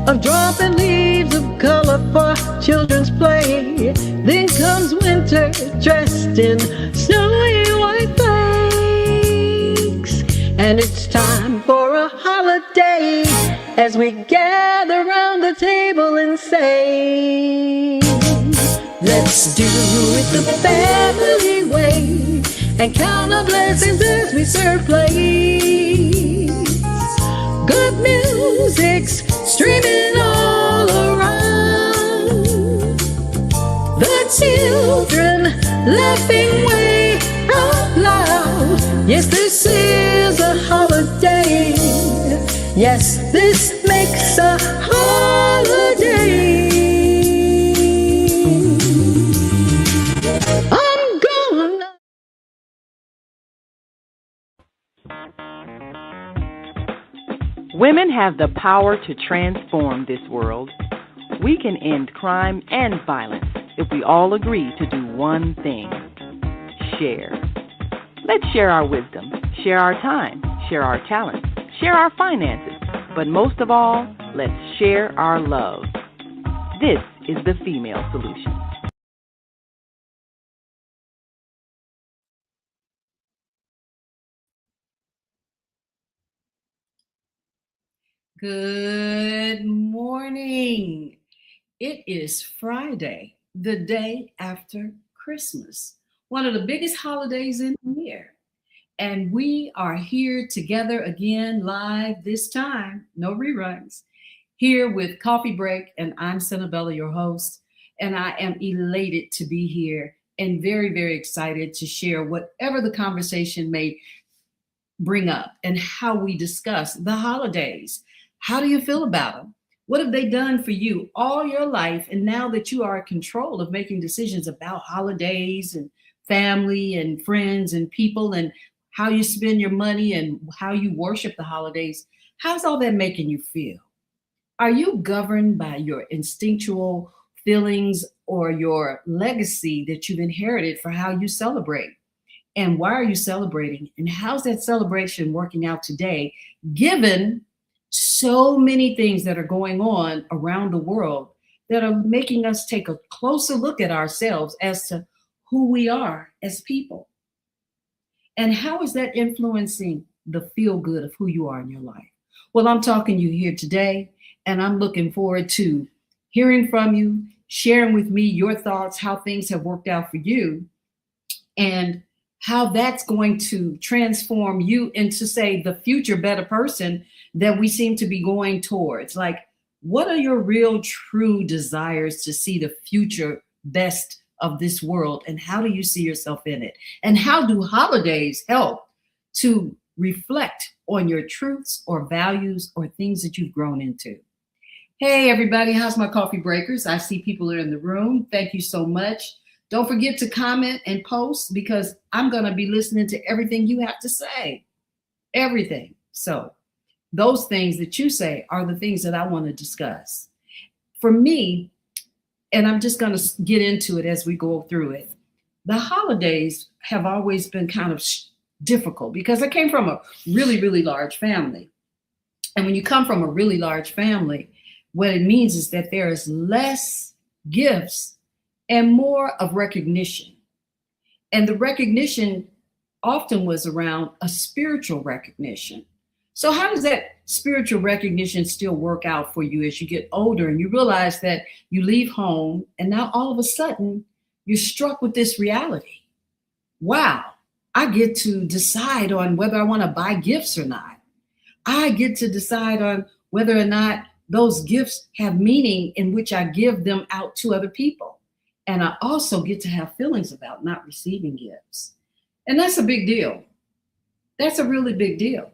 of dropping leaves of color for children's play. Then comes winter dressed in snowy white flakes, and it's time for a holiday as we gather round the table and say, let's do it the family way and count our blessings as we serve plates. Good music's streaming all around, the children laughing way out loud. Yes, this is a holiday. Yes, this makes a holiday. I'm gonna. Women have the power to transform this world. We can end crime and violence if we all agree to do one thing: share. Let's share our wisdom, share our time, share our talents, share our finances, but most of all, let's share our love. This is the female solution. Good morning. It is Friday, the day after Christmas, one of the biggest holidays in the year. And we are here together again, live this time, no reruns, here with Coffee Break. And I'm Senabella, your host. And I am elated to be here and very, very excited to share whatever the conversation may bring up and how we discuss the holidays. How do you feel about them? What have they done for you all your life? And now that you are in control of making decisions about holidays and family and friends and people and how you spend your money and how you worship the holidays, how's all that making you feel? Are you governed by your instinctual feelings or your legacy that you've inherited for how you celebrate? And why are you celebrating? And how's that celebration working out today, given so many things that are going on around the world that are making us take a closer look at ourselves as to who we are as people? And how is that influencing the feel good of who you are in your life? Well, I'm talking to you here today, and I'm looking forward to hearing from you, sharing with me your thoughts, how things have worked out for you, and how that's going to transform you into, say, the future better person that we seem to be going towards. Like, what are your real, true desires to see the future best of this world? And how do you see yourself in it? And how do holidays help to reflect on your truths or values or things that you've grown into? Hey, everybody, how's my coffee breakers? I see people are in the room. Thank you so much. Don't forget to comment and post, because I'm going to be listening to everything you have to say. Everything. So those things that you say are the things that I want to discuss. For me, and I'm just going to get into it as we go through it, the holidays have always been kind of difficult because I came from a really, really large family. And when you come from a really large family, what it means is that there is less gifts and more of recognition. And the recognition often was around a spiritual recognition. So how does that spiritual recognition still work out for you as you get older and you realize that you leave home and now all of a sudden you're struck with this reality? Wow, I get to decide on whether I want to buy gifts or not. I get to decide on whether or not those gifts have meaning in which I give them out to other people. And I also get to have feelings about not receiving gifts. And that's a big deal. That's a really big deal.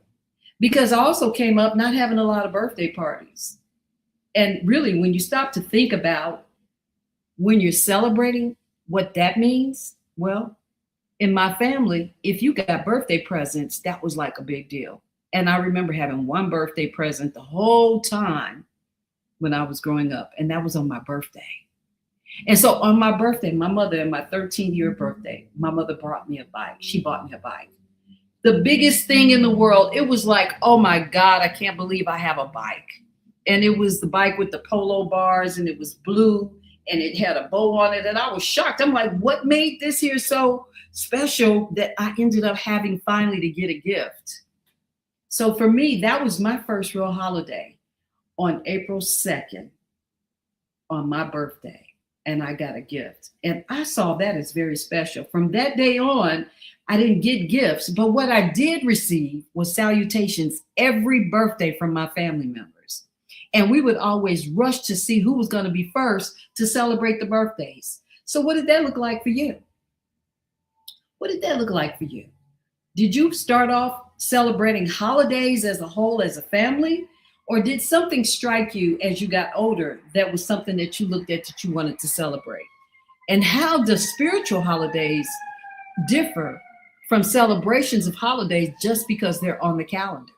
Because I also came up not having a lot of birthday parties. And really, when you stop to think about when you're celebrating, what that means, well, in my family, if you got birthday presents, that was like a big deal. And I remember having one birthday present the whole time when I was growing up, and that was on my birthday. And so on my birthday, my mother, in my 13th-year birthday, my mother brought me a bike. She bought me a bike. The biggest thing in the world. It was like, oh my God, I can't believe I have a bike. And it was the bike with the polo bars, and it was blue, and it had a bow on it. And I was shocked. I'm like, what made this here so special that I ended up having finally to get a gift? So for me, that was my first real holiday, on April 2nd, on my birthday. And I got a gift. And I saw that as very special. From that day on, I didn't get gifts, but what I did receive was salutations every birthday from my family members. And we would always rush to see who was going to be first to celebrate the birthdays. So what did that look like for you? What did that look like for you? Did you start off celebrating holidays as a whole, as a family? Or did something strike you as you got older that was something that you looked at that you wanted to celebrate? And how do spiritual holidays differ from celebrations of holidays just because they're on the calendar?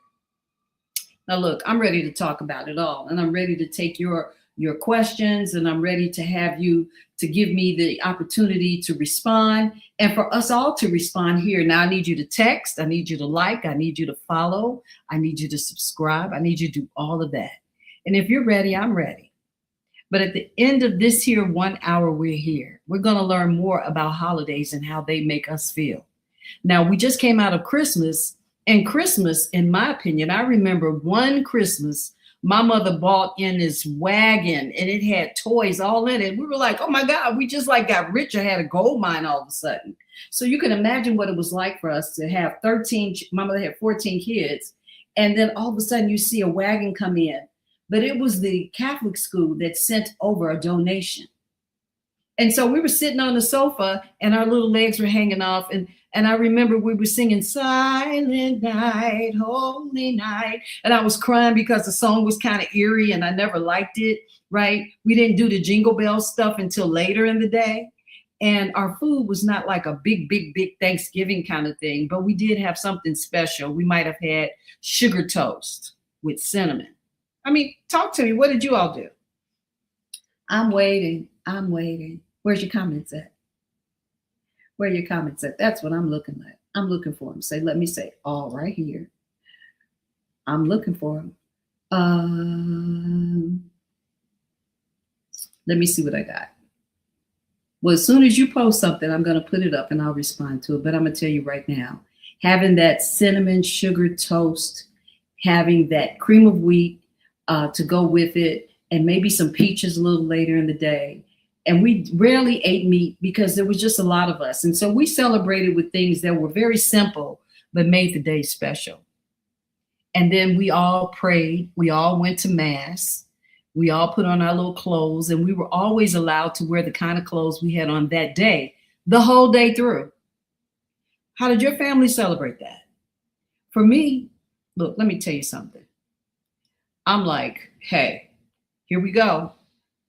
Now, look, I'm ready to talk about it all, and I'm ready to take your questions, and I'm ready to have you to give me the opportunity to respond, and for us all to respond here. Now, I need you to text, I need you to like, I need you to follow, I need you to subscribe, I need you to do all of that. And if you're ready, I'm ready. But at the end of this here 1 hour, we're here. We're going to learn more about holidays and how they make us feel. Now, we just came out of Christmas, and Christmas, in my opinion, I remember one Christmas, my mother bought in this wagon, and it had toys all in it. We were like, oh my God, we just like got rich or had a gold mine all of a sudden. So you can imagine what it was like for us to have 13, my mother had 14 kids. And then all of a sudden you see a wagon come in, but it was the Catholic school that sent over a donation. And so we were sitting on the sofa and our little legs were hanging off. And I remember we were singing Silent Night, Holy Night. And I was crying because the song was kind of eerie and I never liked it, right? We didn't do the Jingle Bell stuff until later in the day. And our food was not like a big Thanksgiving kind of thing, but we did have something special. We might have had sugar toast with cinnamon. I mean, talk to me. What did you all do? I'm waiting. Where's your comments at? Where are your comments at? That's what I'm looking at. I'm looking for them. Let me say, all right here. I'm looking for them. Let me see what I got. Well, as soon as you post something, I'm going to put it up and I'll respond to it. But I'm going to tell you right now, having that cinnamon sugar toast, having that cream of wheat to go with it, and maybe some peaches a little later in the day. And we rarely ate meat because there was just a lot of us. And so we celebrated with things that were very simple, but made the day special. And then we all prayed. We all went to mass. We all put on our little clothes, and we were always allowed to wear the kind of clothes we had on that day, the whole day through. How did your family celebrate that? For me, look, let me tell you something. I'm like, hey, here we go.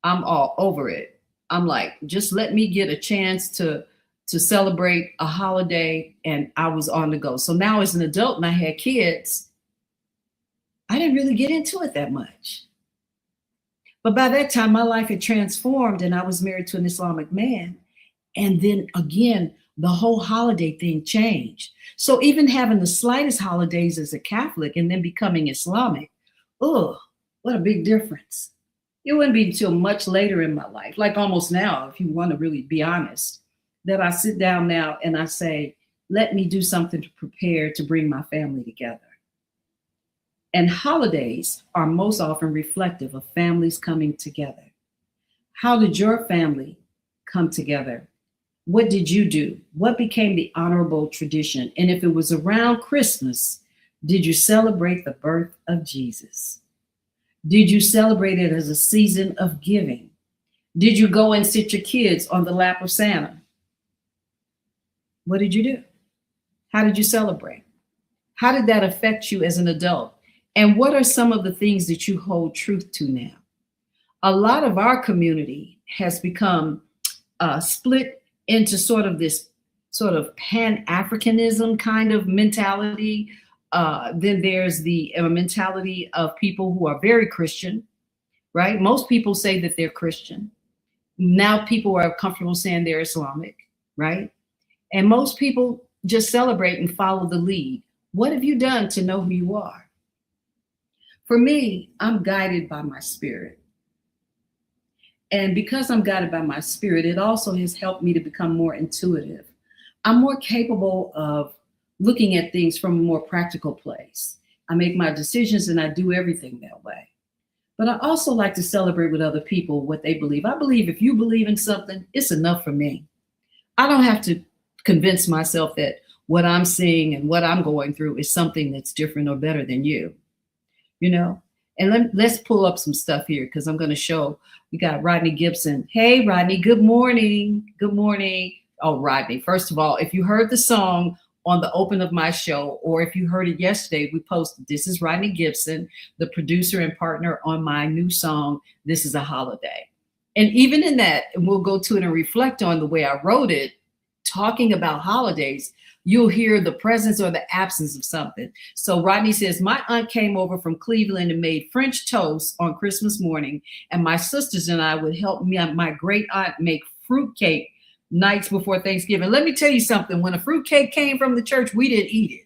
I'm all over it. I'm like, just let me get a chance to celebrate a holiday, and I was on the go. So now as an adult and I had kids, I didn't really get into it that much. But by that time, my life had transformed and I was married to an Islamic man. And then again, the whole holiday thing changed. So even having the slightest holidays as a Catholic and then becoming Islamic, oh, what a big difference. It wouldn't be until much later in my life, like almost now, if you want to really be honest, that I sit down now and I say, let me do something to prepare to bring my family together. And holidays are most often reflective of families coming together. How did your family come together? What did you do? What became the honorable tradition? And if it was around Christmas, did you celebrate the birth of Jesus? Did you celebrate it as a season of giving? Did you go and sit your kids on the lap of Santa? What did you do? How did you celebrate? How did that affect you as an adult? And what are some of the things that you hold truth to now? A lot of our community has become split into sort of this sort of Pan-Africanism kind of mentality. Then there's the mentality of people who are very Christian, right? Most people say that they're Christian. Now people are comfortable saying they're Islamic, right? And most people just celebrate and follow the lead. What have you done to know who you are? For me, I'm guided by my spirit. And because I'm guided by my spirit, it also has helped me to become more intuitive. I'm more capable of looking at things from a more practical place. I make my decisions and I do everything that way. But I also like to celebrate with other people what they believe. I believe if you believe in something, it's enough for me. I don't have to convince myself that what I'm seeing and what I'm going through is something that's different or better than you, you know? And let's pull up some stuff here because I'm going to show. We got Rodney Gibson. Hey, Rodney, good morning. Good morning. Oh, Rodney, first of all, if you heard the song on the open of my show, or if you heard it yesterday, we posted, this is Rodney Gibson, the producer and partner on my new song, This Is a Holiday. And even in that, and we'll go to it and reflect on the way I wrote it, talking about holidays, you'll hear the presence or the absence of something. So Rodney says, my aunt came over from Cleveland and made French toast on Christmas morning. And my sisters and I would help me, my great aunt, make fruitcake nights before Thanksgiving. Let me tell you something. When a fruitcake came from the church, we didn't eat it.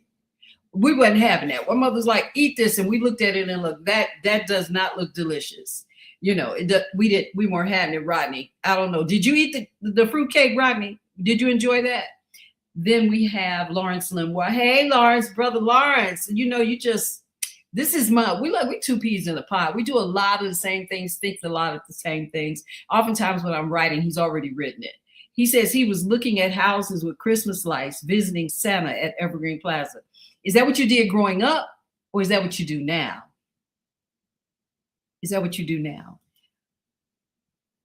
We wasn't having that. My mother's like, eat this. And we looked at it and looked, that does not look delicious. You know, we weren't having it, Rodney. I don't know. Did you eat the fruitcake, Rodney? Did you enjoy that? Then we have Lawrence Limois. Hey, Lawrence, brother Lawrence. You know, this is we two peas in a pod. We do a lot of the same things, think a lot of the same things. Oftentimes when I'm writing, he's already written it. He says he was looking at houses with Christmas lights, visiting Santa at Evergreen Plaza. Is that what you did growing up? Or is that what you do now? Is that what you do now?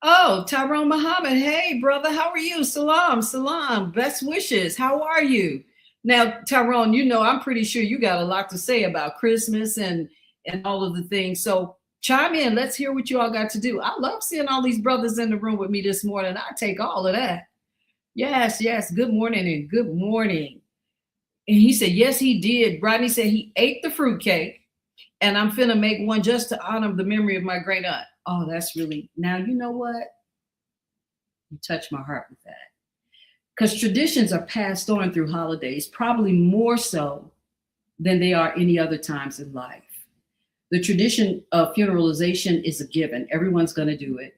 Oh, Tyrone Muhammad. Hey, brother, how are you? Salam, salam. Best wishes. How are you? Now, Tyrone, you know, I'm pretty sure you got a lot to say about Christmas and all of the things. So chime in. Let's hear what you all got to do. I love seeing all these brothers in the room with me this morning. I take all of that. Yes, yes. Good morning and good morning. And he said, yes, he did. Rodney said he ate the fruitcake, and I'm finna make one just to honor the memory of my great aunt. Oh, that's really, now you know what? You touched my heart with that. Because traditions are passed on through holidays, probably more so than they are any other times in life. The tradition of funeralization is a given. Everyone's going to do it.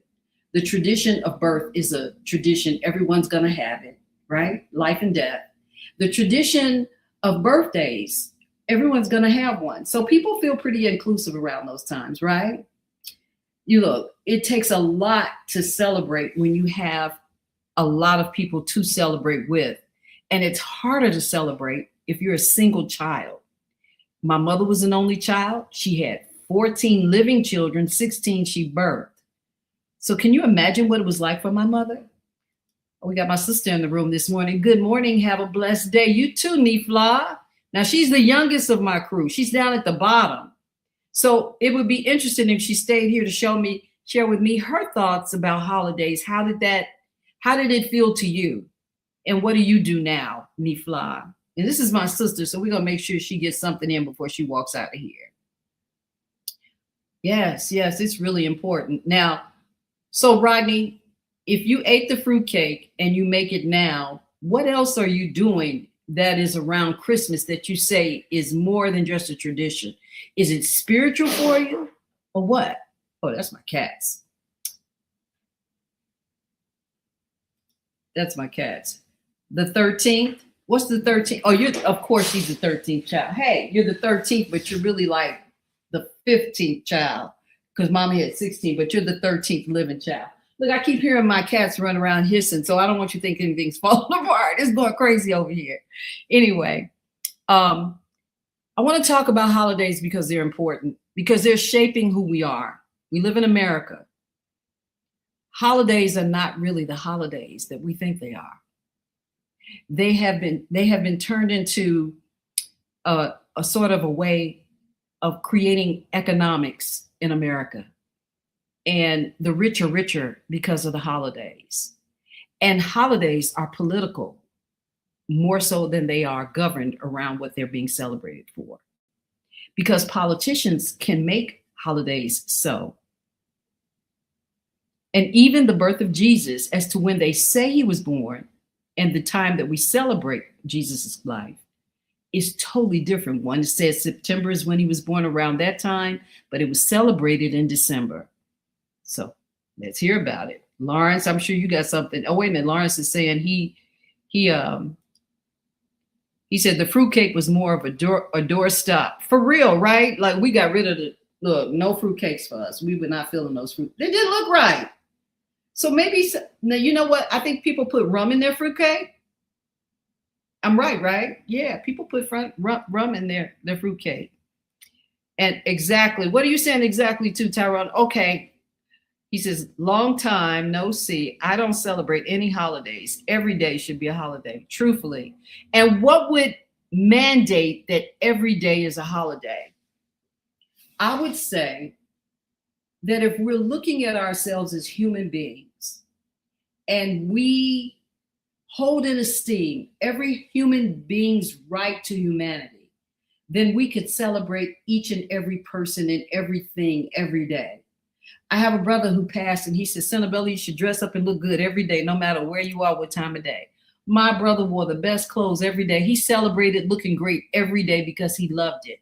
The tradition of birth is a tradition. Everyone's going to have it, right? Life and death. The tradition of birthdays, everyone's going to have one. So people feel pretty inclusive around those times, right? You look, it takes a lot to celebrate when you have a lot of people to celebrate with. And it's harder to celebrate if you're a single child. My mother was an only child. She had 14 living children, 16 she birthed. So can you imagine what it was like for my mother? We got my sister in the room this morning. Good morning. Have a blessed day. You too, Nifla. Now she's the youngest of my crew. She's down at the bottom. So it would be interesting if she stayed here to share with me her thoughts about holidays. How did it feel to you? And what do you do now, Nifla? And this is my sister, so we're gonna make sure she gets something in before she walks out of here. Yes, it's really important. Now, so Rodney, if you ate the fruitcake and you make it now, what else are you doing that is around Christmas that you say is more than just a tradition? Is it spiritual for you or what? Oh, that's my cats. That's my cats. The 13th. What's the 13th? Oh, of course, she's the 13th child. Hey, you're the 13th, but you're really like the 15th child because mommy had 16, but you're the 13th living child. Look, I keep hearing my cats run around hissing, so I don't want you to think anything's falling apart. It's going crazy over here. Anyway, I want to talk about holidays because they're important, because they're shaping who we are. We live in America. Holidays are not really the holidays that we think they are. They have been turned into a sort of a way of creating economics in America. And the rich are richer because of the holidays. And holidays are political more so than they are governed around what they're being celebrated for. Because politicians can make holidays so. And even the birth of Jesus, as to when they say he was born and the time that we celebrate Jesus's life, is totally different. One says September is when he was born, around that time, but it was celebrated in December. So let's hear about it. Lawrence, I'm sure you got something. Oh, wait a minute. Lawrence is saying he said the fruitcake was more of a doorstop. For real, right? Like we got rid of look, no fruitcakes for us. We were not feeling those fruit. They didn't look right. So maybe, now you know what? I think people put rum in their fruitcake. I'm right? Yeah, people put rum in their fruitcake. And exactly, what are you saying exactly to Tyrone? Okay, he says, long time no see. I don't celebrate any holidays. Every day should be a holiday, truthfully. And what would mandate that every day is a holiday? I would say that if we're looking at ourselves as human beings and we hold in esteem every human being's right to humanity, then we could celebrate each and every person and everything every day. I have a brother who passed and he said, Senabella, you should dress up and look good every day, no matter where you are, what time of day. My brother wore the best clothes every day. He celebrated looking great every day because he loved it.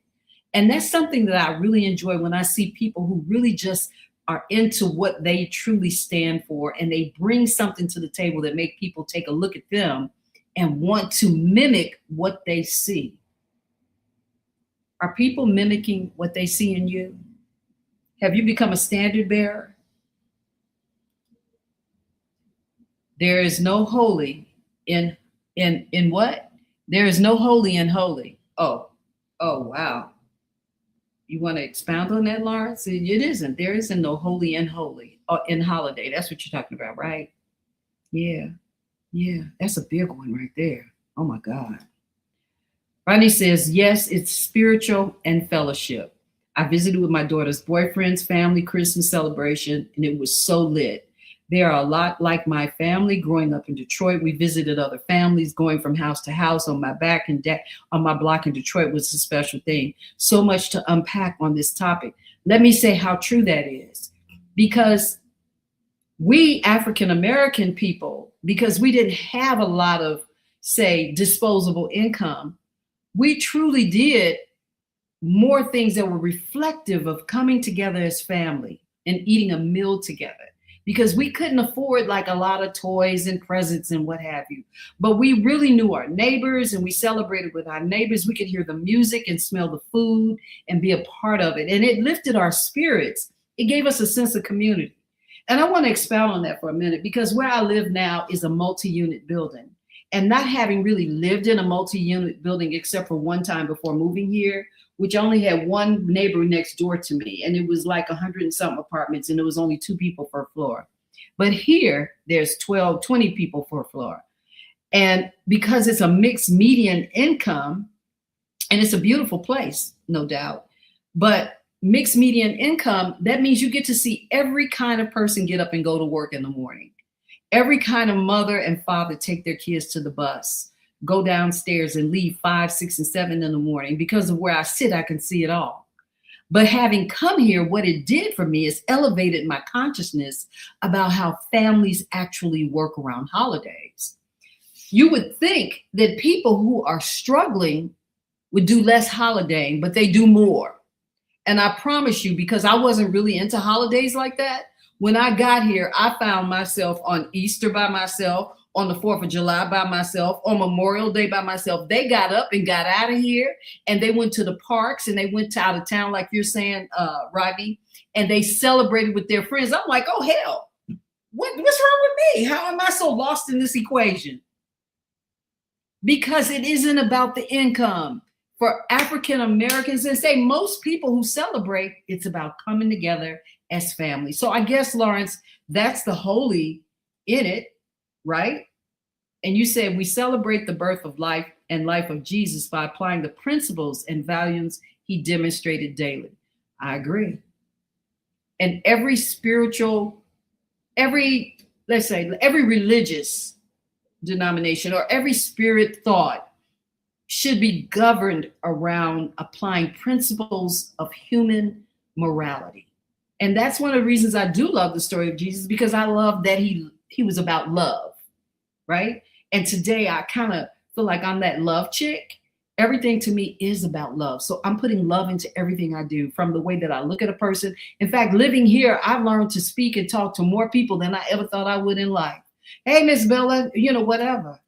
And that's something that I really enjoy when I see people who really just are into what they truly stand for, and they bring something to the table that make people take a look at them and want to mimic what they see. Are people mimicking what they see in you? Have you become a standard bearer? There is no holy in what? There is no holy in holy. Oh, wow. You want to expound on that, Lawrence? It isn't. There isn't no holy in holy in holiday. That's what you're talking about, right? Yeah. That's a big one right there. Oh my God. Ronnie says, yes, it's spiritual and fellowship. I visited with my daughter's boyfriend's family Christmas celebration, and it was so lit. They are a lot like my family. Growing up in Detroit, we visited other families, going from house to house on my on my block in Detroit was a special thing. So much to unpack on this topic. Let me say how true that is. Because we African American people, because we didn't have a lot of, say, disposable income, we truly did more things that were reflective of coming together as family and eating a meal together, because we couldn't afford like a lot of toys and presents and what have you. But we really knew our neighbors and we celebrated with our neighbors. We could hear the music and smell the food and be a part of it. And it lifted our spirits. It gave us a sense of community. And I want to expound on that for a minute, because where I live now is a multi-unit building. And not having really lived in a multi-unit building except for one time before moving here, which only had one neighbor next door to me. And it was like 100 and something apartments, and there was only 2 people per floor. But here, there's 20 people per floor. And because it's a mixed median income, and it's a beautiful place, no doubt, but mixed median income, that means you get to see every kind of person get up and go to work in the morning. Every kind of mother and father take their kids to the bus, go downstairs and leave 5, 6, and 7 in the morning. Because of where I sit, I can see it all. But having come here, what it did for me is elevated my consciousness about how families actually work around holidays. You would think that people who are struggling would do less holidaying, but they do more. And I promise you, because I wasn't really into holidays like that, when I got here, I found myself on Easter by myself, on the 4th of July by myself, on Memorial Day by myself. They got up and got out of here, and they went to the parks, and they went to out of town, like you're saying, Robbie, and they celebrated with their friends. I'm like, oh, hell, what's wrong with me? How am I so lost in this equation? Because it isn't about the income. For African Americans, and say most people who celebrate, it's about coming together as family. So I guess, Lawrence, that's the holy in it, right? And you said we celebrate the birth of life and life of Jesus by applying the principles and values he demonstrated daily. I agree. And every religious denomination or every spirit thought should be governed around applying principles of human morality. And that's one of the reasons I do love the story of Jesus, because I love that he was about love, right? And today I kind of feel like I'm that love chick. Everything to me is about love. So I'm putting love into everything I do, from the way that I look at a person. In fact, living here, I've learned to speak and talk to more people than I ever thought I would in life. Hey, Miss Bella, whatever.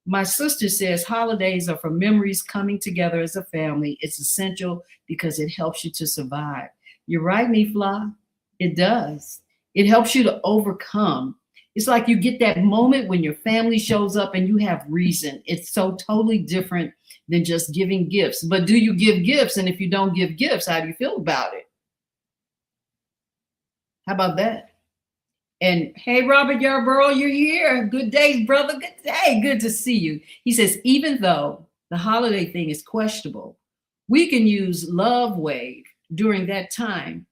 My sister says holidays are for memories coming together as a family. It's essential because it helps you to survive. You're right, Nifla. It does. It helps you to overcome. It's like you get that moment when your family shows up and you have reason. It's so totally different than just giving gifts. But do you give gifts? And if you don't give gifts, how do you feel about it? How about that? And hey, Robert Yarborough, you're here. Good day, brother. Good day. Good to see you. He says, even though the holiday thing is questionable, we can use Love Wave during that time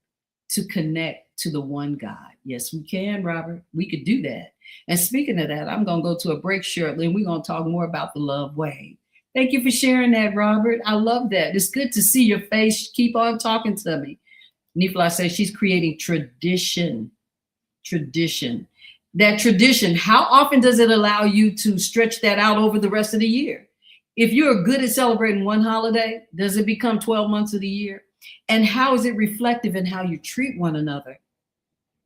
to connect to the one God. Yes, we can, Robert. We could do that. And speaking of that, I'm going to go to a break shortly, and we're going to talk more about the Love Wave. Thank you for sharing that, Robert. I love that. It's good to see your face. Keep on talking to me. Nifla says she's creating tradition. That tradition, how often does it allow you to stretch that out over the rest of the year? If you're good at celebrating one holiday, does it become 12 months of the year? And how is it reflective in how you treat one another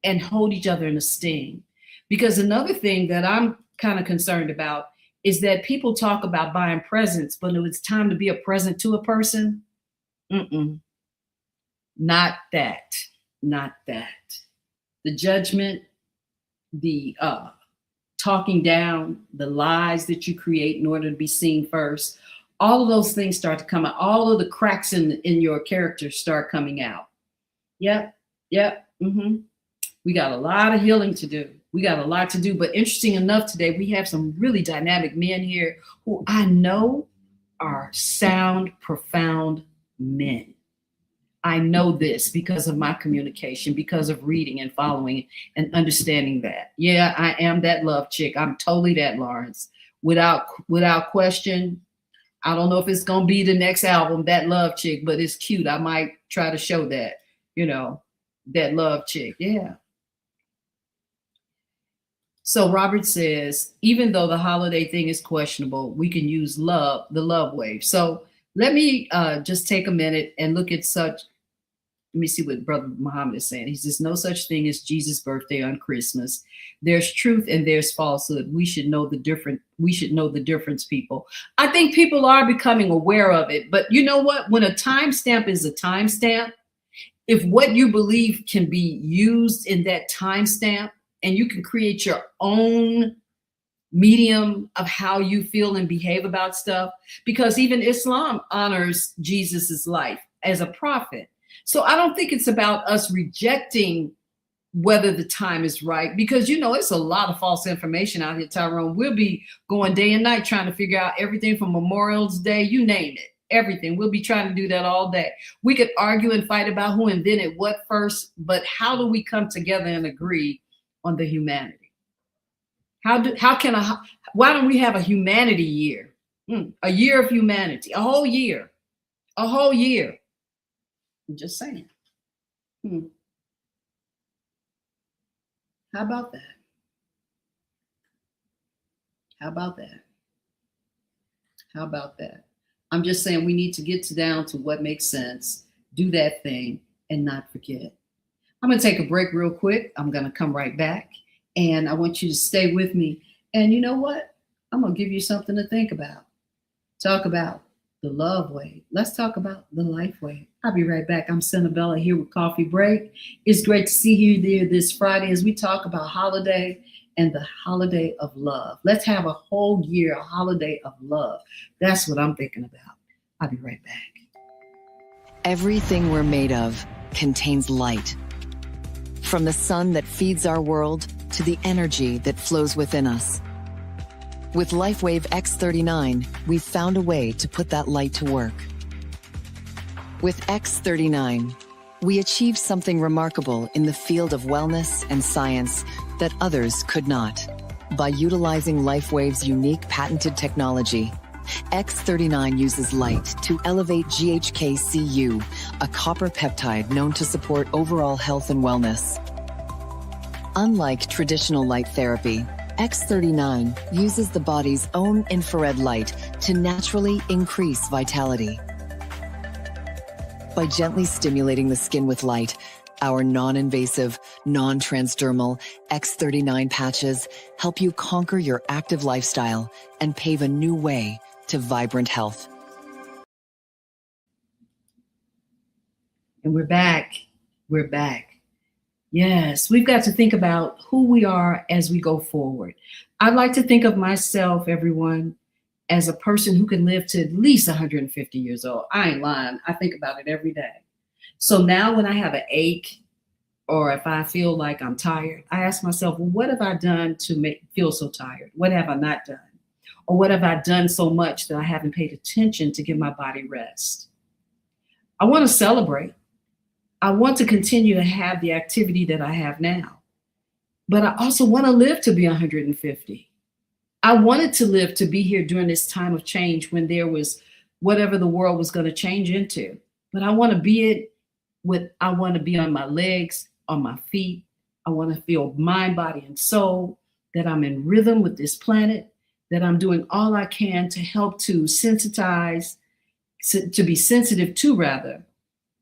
and hold each other in esteem? Because another thing that I'm kind of concerned about is that people talk about buying presents, but when it's time to be a present to a person, not that. The judgment, the talking down, the lies that you create in order to be seen first, all of those things start to come out. All of the cracks in your character start coming out. Yep. We got a lot of healing to do. We got a lot to do. But interesting enough, today we have some really dynamic men here who I know are sound, profound men. I know this because of my communication, because of reading and following and understanding that. Yeah, I am that love chick. I'm totally that, Lawrence. Without question. I don't know if it's going to be the next album, that love chick, but it's cute. I might try to show that, that love chick. Yeah. So Robert says, even though the holiday thing is questionable, we can use the love wave. So let me just take a minute and look at let me see what Brother Muhammad is saying. He says, no such thing as Jesus' birthday on Christmas. There's truth and there's falsehood. We should know the difference, people. I think people are becoming aware of it. But you know what? When a timestamp is a timestamp, if what you believe can be used in that timestamp, and you can create your own medium of how you feel and behave about stuff, because even Islam honors Jesus's life as a prophet. So I don't think it's about us rejecting whether the time is right, because it's a lot of false information out here, Tyrone. We'll be going day and night trying to figure out everything from Memorial's Day, you name it, everything. We'll be trying to do that all day. We could argue and fight about who invented what first, but how do we come together and agree on the humanity? Why don't we have a humanity year? A year of humanity, a whole year. I'm just saying. How about that? I'm just saying we need to get down to what makes sense, do that thing, and not forget. I'm going to take a break real quick. I'm going to come right back, and I want you to stay with me. And you know what? I'm going to give you something to think about. Talk about the love wave. Let's talk about the life wave. I'll be right back. I'm Senabella here with Coffee Break. It's great to see you there this Friday as we talk about holiday and the holiday of love. Let's have a whole year, a holiday of love. That's what I'm thinking about. I'll be right back. Everything we're made of contains light. From the sun that feeds our world to the energy that flows within us. With LifeWave X39, we've found a way to put that light to work. With X39, we achieved something remarkable in the field of wellness and science that others could not. By utilizing LifeWave's unique patented technology, X39 uses light to elevate GHK-Cu, a copper peptide known to support overall health and wellness. Unlike traditional light therapy, X39 uses the body's own infrared light to naturally increase vitality. By gently stimulating the skin with light, our non-invasive, non-transdermal X39 patches help you conquer your active lifestyle and pave a new way to vibrant health. And we're back. We're back. Yes, we've got to think about who we are as we go forward. I'd like to think of myself, everyone, as a person who can live to at least 150 years old. I ain't lying. I think about it every day. So now when I have an ache or if I feel like I'm tired, I ask myself, well, what have I done to feel so tired? What have I not done? Or what have I done so much that I haven't paid attention to give my body rest? I want to celebrate. I want to continue to have the activity that I have now. But I also want to live to be 150. I wanted to live to be here during this time of change when there was whatever the world was going to change into. But I want to be it with, I want to be on my legs, on my feet. I want to feel mind, body, and soul, that I'm in rhythm with this planet, that I'm doing all I can to help to sensitize, to be sensitive to rather,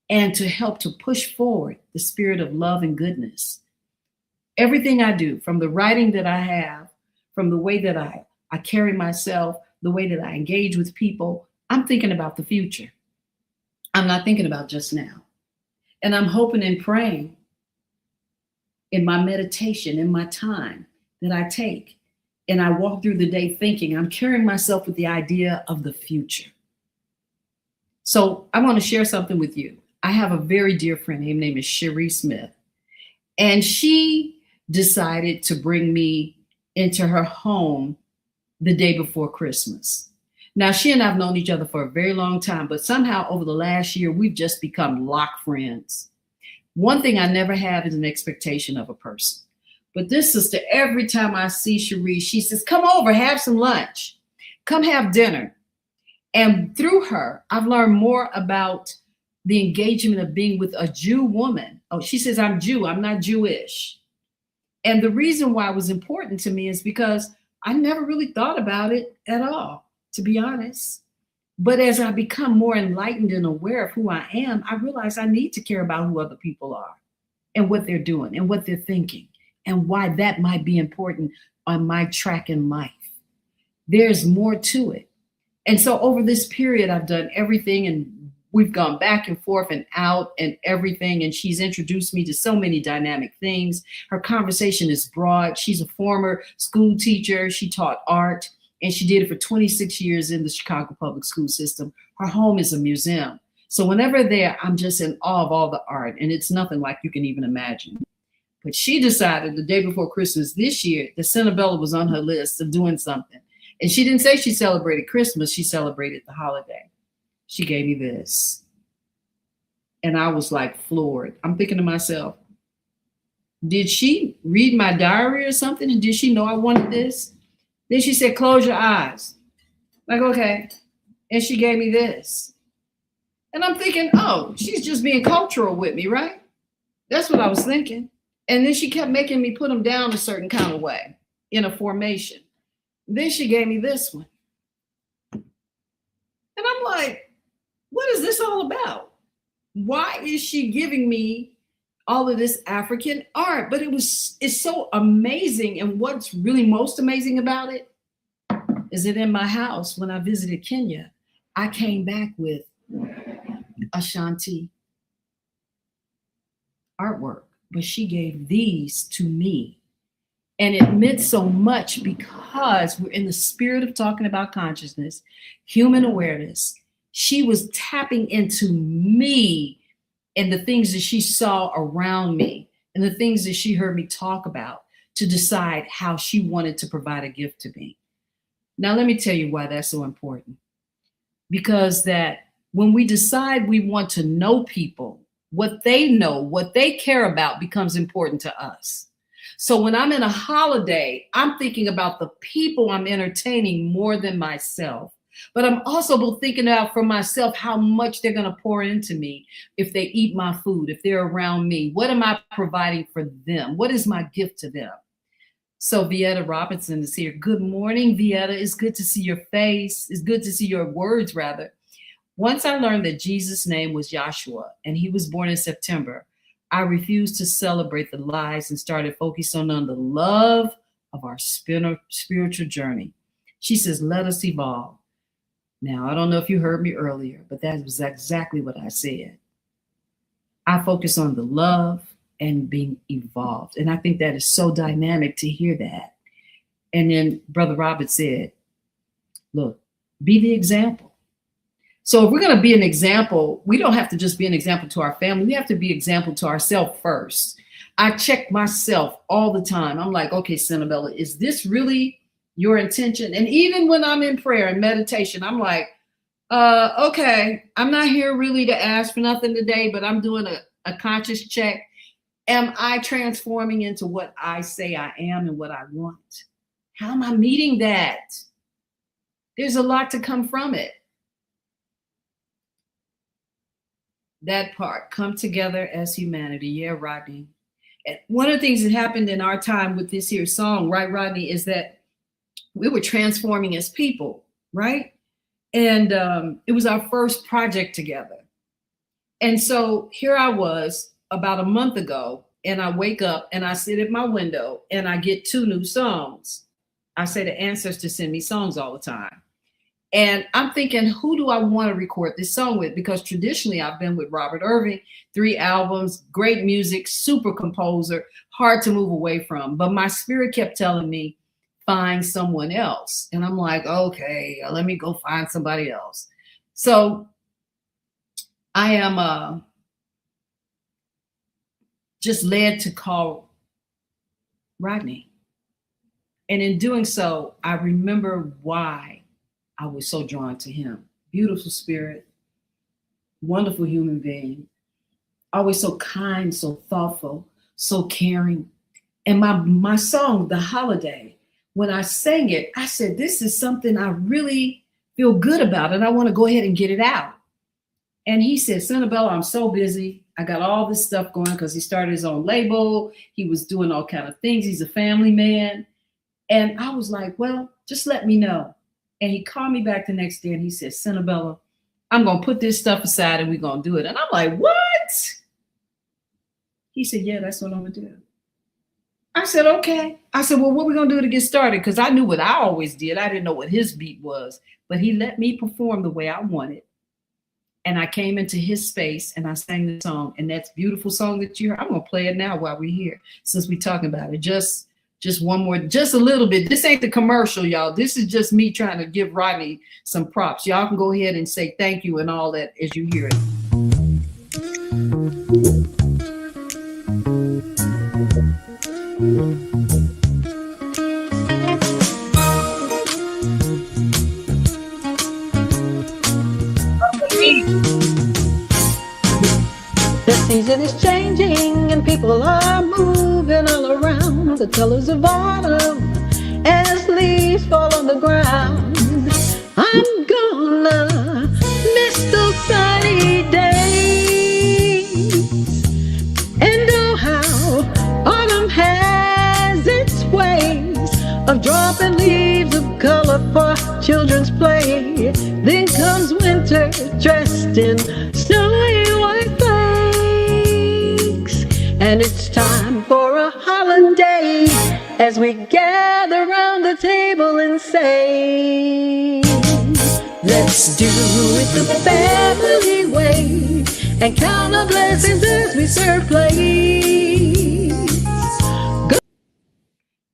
and to help to push forward the spirit of love and goodness. Everything I do, from the writing that I have, from the way that I carry myself, the way that I engage with people, I'm thinking about the future. I'm not thinking about just now. And I'm hoping and praying in my meditation, in my time that I take, and I walk through the day thinking, I'm carrying myself with the idea of the future. So I want to share something with you. I have a very dear friend. Her name is Cherie Smith. And she decided to bring me into her home the day before Christmas. Now, she and I have known each other for a very long time, but somehow over the last year, we've just become lock friends. One thing I never have is an expectation of a person. But this sister, every time I see Cherie, she says, come over, have some lunch, come have dinner. And through her, I've learned more about the engagement of being with a Jew woman. Oh, she says, I'm Jew, I'm not Jewish. And the reason why it was important to me is because I never really thought about it at all, to be honest. But as I become more enlightened and aware of who I am, I realize I need to care about who other people are and what they're doing and what they're thinking and why that might be important on my track in life. There's more to it. And so over this period, I've done everything, and we've gone back and forth and out and everything. And she's introduced me to so many dynamic things. Her conversation is broad. She's a former school teacher. She taught art, and she did it for 26 years in the Chicago public school system. Her home is a museum. So whenever there, I'm just in awe of all the art, and it's nothing like you can even imagine. But she decided the day before Christmas this year that Senabella was on her list of doing something. And she didn't say she celebrated Christmas, she celebrated the holiday. She gave me this. And I was like floored. I'm thinking to myself, did she read my diary or something? And did she know I wanted this? Then she said, close your eyes. Like, okay. And she gave me this. And I'm thinking, oh, she's just being cultural with me, right? That's what I was thinking. And then she kept making me put them down a certain kind of way in a formation. Then she gave me this one. And I'm like, what is this all about? Why is she giving me all of this African art? But it's so amazing. And what's really most amazing about it is that in my house, when I visited Kenya, I came back with Ashanti artwork, but she gave these to me. And it meant so much because we're in the spirit of talking about consciousness, human awareness. She was tapping into me and the things that she saw around me and the things that she heard me talk about to decide how she wanted to provide a gift to me. Now, let me tell you why that's so important. Because that when we decide we want to know people, what they know, what they care about becomes important to us. So when I'm in a holiday, I'm thinking about the people I'm entertaining more than myself. But I'm also thinking about for myself how much they're going to pour into me if they eat my food, if they're around me. What am I providing for them? What is my gift to them? So Vietta Robinson is here. Good morning, Vietta. It's good to see your face. It's good to see your words, rather. Once I learned that Jesus' name was Joshua and he was born in September, I refused to celebrate the lies and started focusing on the love of our spiritual journey. She says, let us evolve. Now, I don't know if you heard me earlier, but that was exactly what I said. I focus on the love and being evolved. And I think that is so dynamic to hear that. And then Brother Robert said, look, be the example. So if we're going to be an example, we don't have to just be an example to our family. We have to be an example to ourselves first. I check myself all the time. I'm like, okay, Senabella, is this really your intention? And even when I'm in prayer and meditation, I'm like, okay, I'm not here really to ask for nothing today, but I'm doing a conscious check. Am I transforming into what I say I am and what I want? How am I meeting that? There's a lot to come from it. That part, come together as humanity. Yeah, Rodney. And one of the things that happened in our time with this here song, right, Rodney, is that we were transforming as people, right? And it was our first project together. And so here I was about a month ago, and I wake up and I sit at my window and I get 2 new songs. I say the ancestors send me songs all the time. And I'm thinking, who do I want to record this song with? Because traditionally I've been with Robert Irving, 3 albums, great music, super composer, hard to move away from. But my spirit kept telling me, find someone else. And I'm like, okay, let me go find somebody else. So I am just led to call Rodney. And in doing so, I remember why I was so drawn to him. Beautiful spirit, wonderful human being, always so kind, so thoughtful, so caring. And my song, The Holiday, when I sang it, I said, this is something I really feel good about, and I want to go ahead and get it out. And he said, Senabella, I'm so busy. I got all this stuff going because he started his own label. He was doing all kind of things. He's a family man. And I was like, well, just let me know. And he called me back the next day and he said, Senabella, I'm going to put this stuff aside and we're going to do it. And I'm like, what? He said, yeah, that's what I'm going to do. I said, okay. I said, well, what are we going to do to get started? Because I knew what I always did. I didn't know what his beat was. But he let me perform the way I wanted. And I came into his space and I sang the song. And that's beautiful song that you heard. I'm going to play it now while we're here, since we're talking about it. Just one more, just a little bit. This ain't the commercial, y'all. This is just me trying to give Rodney some props. Y'all can go ahead and say thank you and all that as you hear it. The season is changing and people are moving all around. The colors of autumn as leaves fall on the ground. I'm gonna miss those sunny days. And oh, how autumn has its ways of dropping leaves of color for children's play. Then comes winter dressed in snowy white flakes. And it's time for a holiday as we gather around the table and say, let's do it the family way and count our blessings as we serve plates.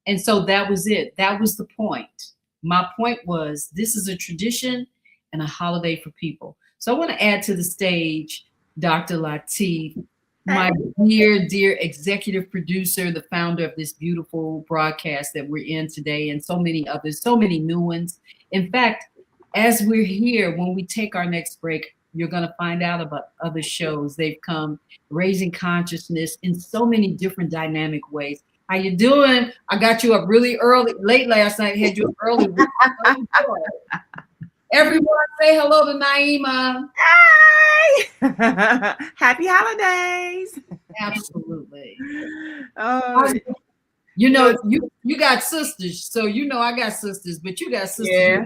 And so that was it. That was the point. My point was, this is a tradition and a holiday for people. So I want to add to the stage Dr. Latif, my dear executive producer, the founder of this beautiful broadcast that we're in today, and so many others, so many new ones. In fact, as we're here, when we take our next break, you're going to find out about other shows. They've come raising consciousness in so many different dynamic ways. How you doing? I got you up really early, late last night, had you up early. Everyone say hello to Naima. Hi! Happy holidays. Absolutely. Oh, You You know, know, you got sisters, so you know I got sisters, but you got sisters. yeah.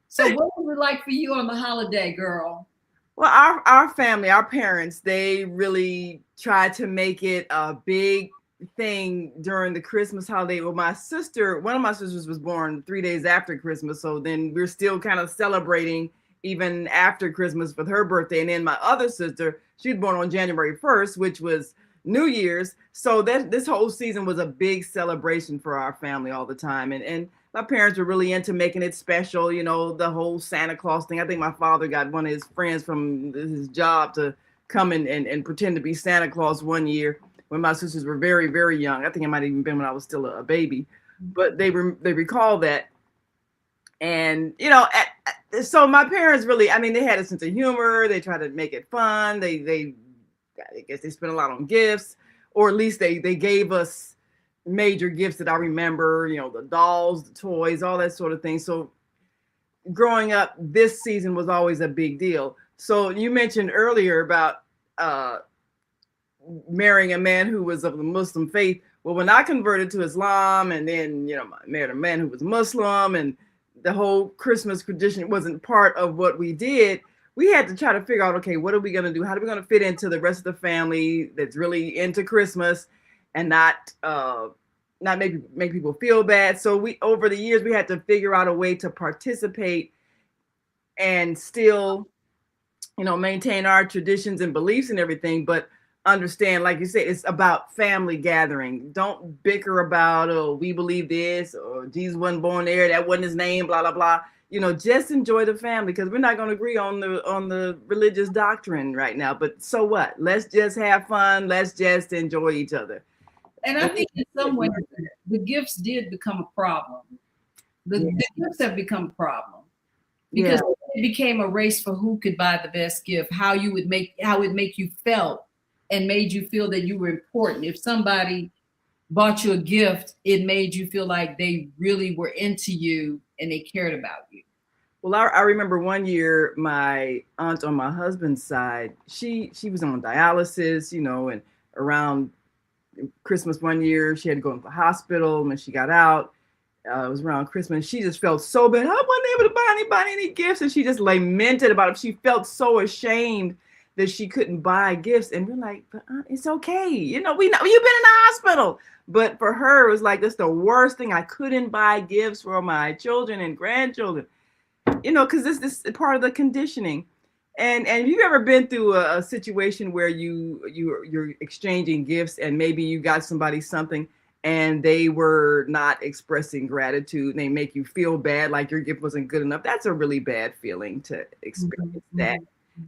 So what was it like for you on the holiday, girl? Well, our family, our parents, they really tried to make it a big thing during the Christmas holiday. Well, one of my sisters was born 3 days after Christmas, so then we're still kind of celebrating even after Christmas with her birthday. And then my other sister, she was born on January 1st, which was New Year's. So that this whole season was a big celebration for our family all the time. And my parents were really into making it special, you know, the whole Santa Claus thing. I think my father got one of his friends from his job to come and pretend to be Santa Claus one year when my sisters were very, very young. I think it might have even been when I was still a baby, but they recall that. And, you know, so my parents really, I mean, they had a sense of humor. They tried to make it fun. I guess they spent a lot on gifts, or at least they gave us major gifts that I remember, you know, the dolls, the toys, all that sort of thing. So growing up, this season was always a big deal. So you mentioned earlier about marrying a man who was of the Muslim faith. Well, when I converted to Islam, and then, you know, I married a man who was Muslim, and the whole Christmas tradition wasn't part of what we did, we had to try to figure out, okay, what are we going to do? How are we going to fit into the rest of the family that's really into Christmas and not make people feel bad? So we, over the years, we had to figure out a way to participate and still, you know, maintain our traditions and beliefs and everything, but understand, like you said, it's about family gathering. Don't bicker about, oh, we believe this, or Jesus wasn't born there, that wasn't his name, blah, blah, blah. You know, just enjoy the family, because we're not going to agree on the religious doctrine right now. But so what? Let's just have fun. Let's just enjoy each other. And I think in some ways the gifts did become a problem. The gifts have become a problem because it became a race for who could buy the best gift, how it make you felt and made you feel that you were important. If somebody bought you a gift, it made you feel like they really were into you and they cared about you. Well, I remember one year my aunt on my husband's side, she was on dialysis, you know, and around Christmas one year, she had to go into the hospital. When she got out, it was around Christmas. She just felt so bad. I wasn't able to buy anybody any gifts. And she just lamented about it. She felt so ashamed that she couldn't buy gifts. And we're like, but it's okay. You know, we know you've been in the hospital. But for her, it was like, that's the worst thing. I couldn't buy gifts for my children and grandchildren, you know, because this is part of the conditioning. And you've ever been through a situation where you're exchanging gifts, and maybe you got somebody something and they were not expressing gratitude, and they make you feel bad, like your gift wasn't good enough. That's a really bad feeling to experience that.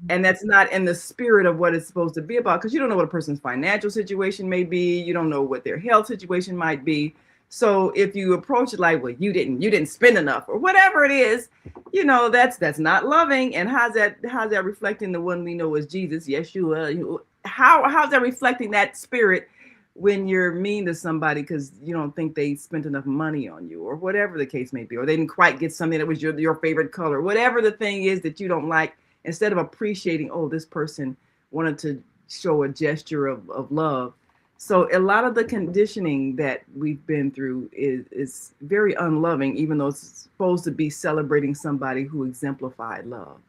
And that's not in the spirit of what it's supposed to be about, because you don't know what a person's financial situation may be. You don't know what their health situation might be. So if you approach it like, well, you didn't spend enough, or whatever it is, you know, that's not loving. And how's that reflecting the one we know as Jesus, Yeshua? How's that reflecting that spirit when you're mean to somebody because you don't think they spent enough money on you, or whatever the case may be, or they didn't quite get something that was your favorite color, whatever the thing is that you don't like, instead of appreciating, oh, this person wanted to show a gesture of love. So a lot of the conditioning that we've been through is very unloving, even though it's supposed to be celebrating somebody who exemplified love.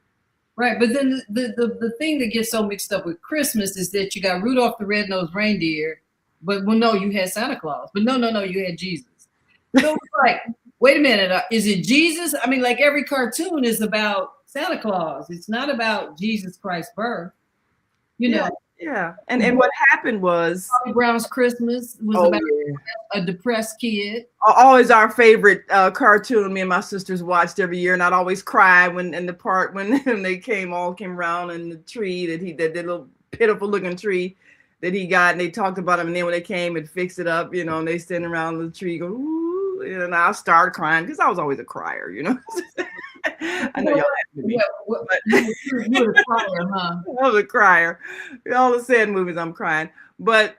Right. But then the thing that gets so mixed up with Christmas is that you got Rudolph the Red-Nosed Reindeer, but well, no, you had Santa Claus. But no, you had Jesus. So it's like, wait a minute, is it Jesus? I mean, like every cartoon is about Santa Claus. It's not about Jesus Christ's birth. You know. Yeah. And what happened was Charlie Brown's Christmas was about a depressed kid. Always our favorite cartoon me and my sisters watched every year, and I'd always cry when in the part when they came around in the tree that little pitiful looking tree that he got, and they talked about him, and then when they came and fixed it up, you know, and they standing around the tree go, ooh, and I started crying because I was always a crier, you know. I know y'all laughed at me. You were a crier, huh? I was a crier. All the sad movies, I'm crying. But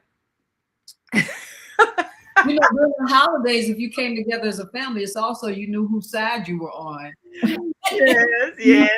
you know, during the holidays, if you came together as a family, it's also you knew whose side you were on. Yes.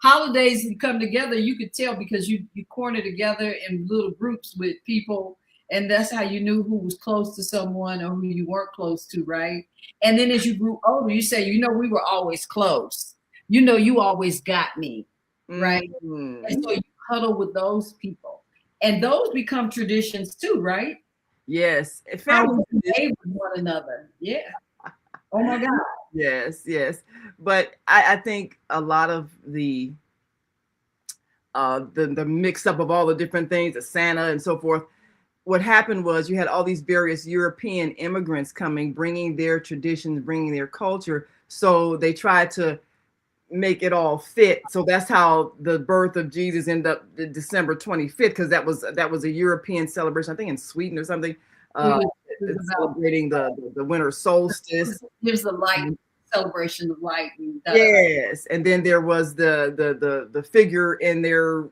Holidays, you come together, you could tell because you corner together in little groups with people, And that's how you knew who was close to someone or who you weren't close to, right? And then as you grew older, you say, we were always close. You always got me, right? And so you huddle with those people. And those become traditions too, right? Yes. How Family. we behave with one another. Yeah. Oh my God. Yes, yes. But I think a lot of the mix up of all the different things, the Santa and so forth, what happened was you had all these various European immigrants coming, bringing their traditions, bringing their culture. So they tried to make it all fit. So that's how the birth of Jesus ended up December 25th, because that was a European celebration, I think in Sweden or something, It was about celebrating the winter solstice. There's the light celebration of light. Yes, and then there was the figure in their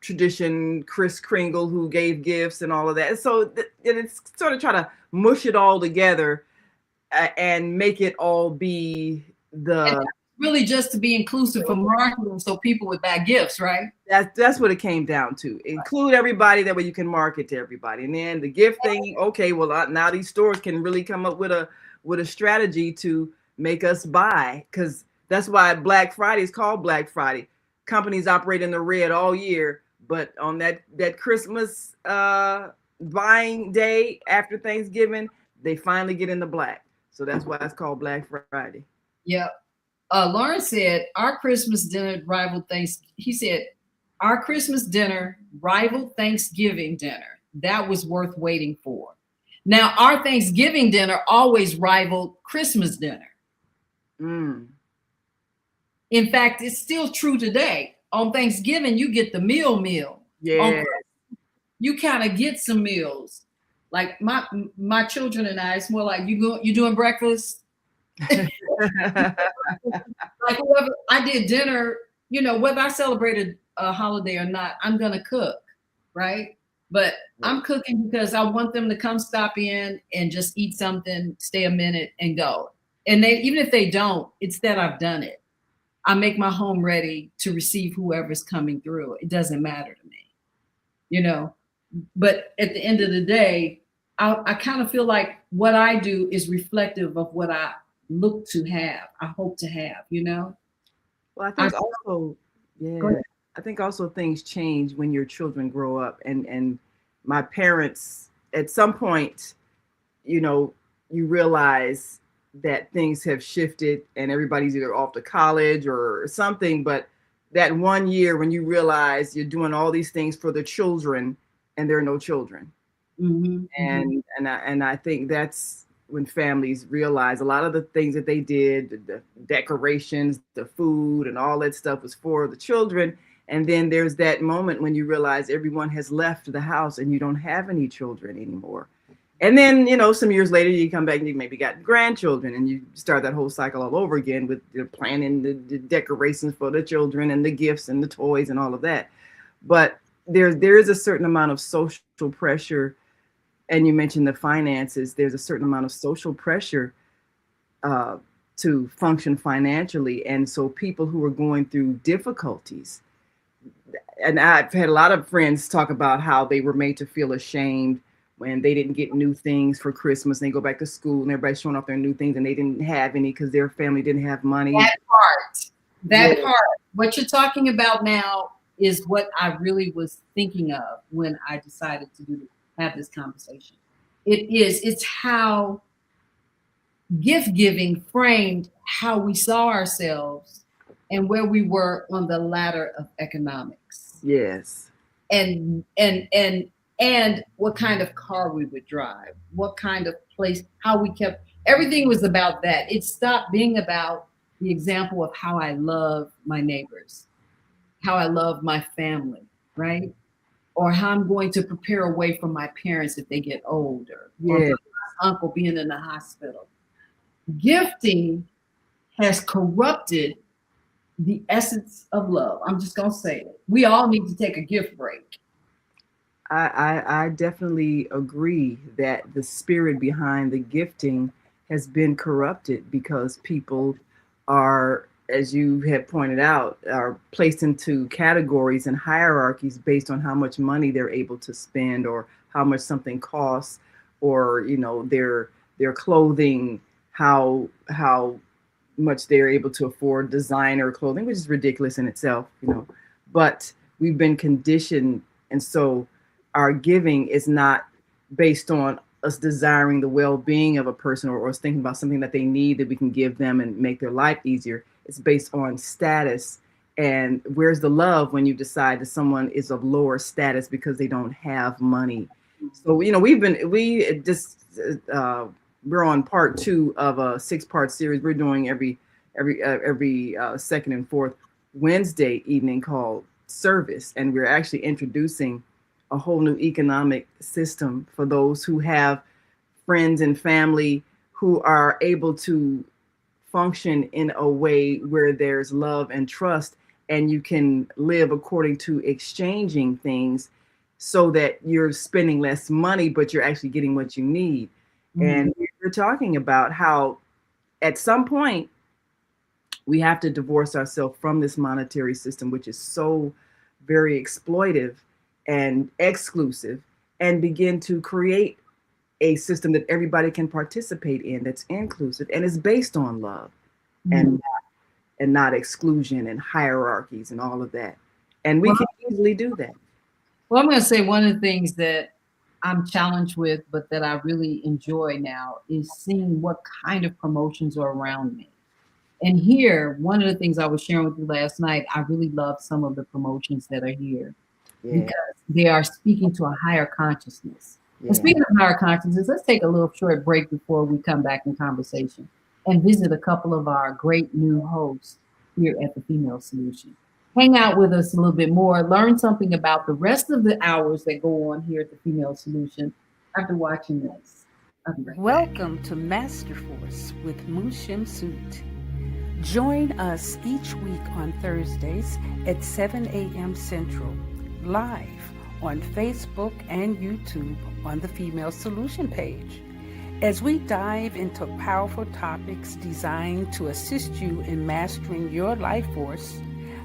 tradition, Kris Kringle, who gave gifts and all of that. So it's sort of try to mush it all together and make it all be the. Really just to be inclusive for marketing, so people would buy gifts, right? That's what it came down to. Include everybody, that way you can market to everybody. And then the gift thing, okay, well now these stores can really come up with a strategy to make us buy, because that's why Black Friday is called Black Friday. Companies operate in the red all year, but on that Christmas buying day after Thanksgiving, they finally get in the black. So that's why it's called Black Friday. Yeah. Lauren said, our Christmas dinner rivaled He said, our Christmas dinner rivaled Thanksgiving dinner. That was worth waiting for. Now, our Thanksgiving dinner always rivaled Christmas dinner. Mm. In fact, it's still true today. On Thanksgiving, you get the meal. Yeah. You kind of get some meals. Like my children and I, it's more like you doing breakfast? Like whoever, I did dinner, whether I celebrated a holiday or not, I'm gonna cook, right? But I'm cooking because I want them to come stop in and just eat something, stay a minute and go. And even if they don't, it's that I've done it. I make my home ready to receive whoever's coming through. It doesn't matter to me, but at the end of the day, I kind of feel like what I do is reflective of what I look to have, I hope to have, Well, I think I think also things change when your children grow up, and my parents, at some point, you realize that things have shifted and everybody's either off to college or something, but that 1 year when you realize you're doing all these things for the children and there are no children. Mm-hmm, and I think that's when families realize a lot of the things that they did, the decorations, the food, and all that stuff was for the children. And then there's that moment when you realize everyone has left the house and you don't have any children anymore. And then, some years later, you come back and you maybe got grandchildren, and you start that whole cycle all over again with planning the decorations for the children and the gifts and the toys and all of that. But there is a certain amount of social pressure. And you mentioned the finances. There's a certain amount of social pressure to function financially. And so people who are going through difficulties, and I've had a lot of friends talk about how they were made to feel ashamed when they didn't get new things for Christmas. And they go back to school and everybody's showing off their new things and they didn't have any because their family didn't have money. That part, what you're talking about now is what I really was thinking of when I decided to have this conversation. It's how gift giving framed how we saw ourselves and where we were on the ladder of economics. Yes. And what kind of car we would drive, what kind of place, how we kept, everything was about that. It stopped being about the example of how I love my neighbors, how I love my family, right? Or how I'm going to prepare a way for my parents if they get older, or my uncle being in the hospital. Gifting has corrupted the essence of love. I'm just going to say it. We all need to take a gift break. I definitely agree that the spirit behind the gifting has been corrupted because people are, as you have pointed out, are placed into categories and hierarchies based on how much money they're able to spend or how much something costs, or their clothing, how much they're able to afford designer clothing, which is ridiculous in itself. But we've been conditioned, and so our giving is not based on us desiring the well-being of a person, or us thinking about something that they need that we can give them and make their life easier. It's based on status. And where's the love when you decide that someone is of lower status because they don't have money? So we're on part 2 of a 6-part series we're doing every second and fourth Wednesday evening, called Service, and we're actually introducing a whole new economic system for those who have friends and family who are able to function in a way where there's love and trust, and you can live according to exchanging things, so that you're spending less money, but you're actually getting what you need. And we're talking about how at some point we have to divorce ourselves from this monetary system, which is so very exploitive and exclusive, and begin to create a system that everybody can participate in, that's inclusive and is based on love, and not exclusion and hierarchies and all of that. And we can easily do that. Well, I'm going to say one of the things that I'm challenged with, but that I really enjoy now, is seeing what kind of promotions are around me. And here, one of the things I was sharing with you last night, I really love some of the promotions that are here, because they are speaking to a higher consciousness. And speaking of higher consciousness, let's take a little short break before we come back in conversation and visit a couple of our great new hosts here at the Female Solution. Hang out with us a little bit more, learn something about the rest of the hours that go on here at the Female Solution after watching this. Welcome to Master Force with Mushim Suit. Join us each week on Thursdays at 7 a.m. Central, live on Facebook and YouTube on the Female Solution page, as we dive into powerful topics designed to assist you in mastering your life force.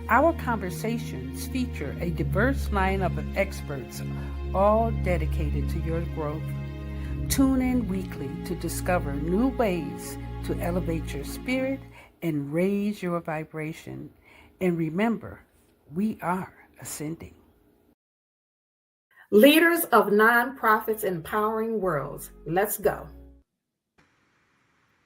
Our conversations feature a diverse lineup of experts, all dedicated to your growth. Tune in weekly to discover new ways to elevate your spirit and raise your vibration. And remember, we are ascending. Leaders of nonprofits empowering worlds. Let's go.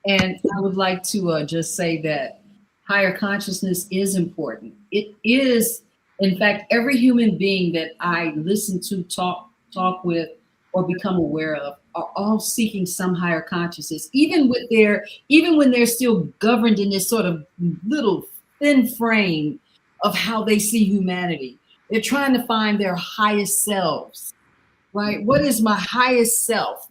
And I would like to just say that higher consciousness is important. It is, in fact, every human being that I listen to, talk with, or become aware of, are all seeking some higher consciousness, even when they're still governed in this sort of little thin frame of how they see humanity. They're trying to find their highest selves, right? What is my highest self?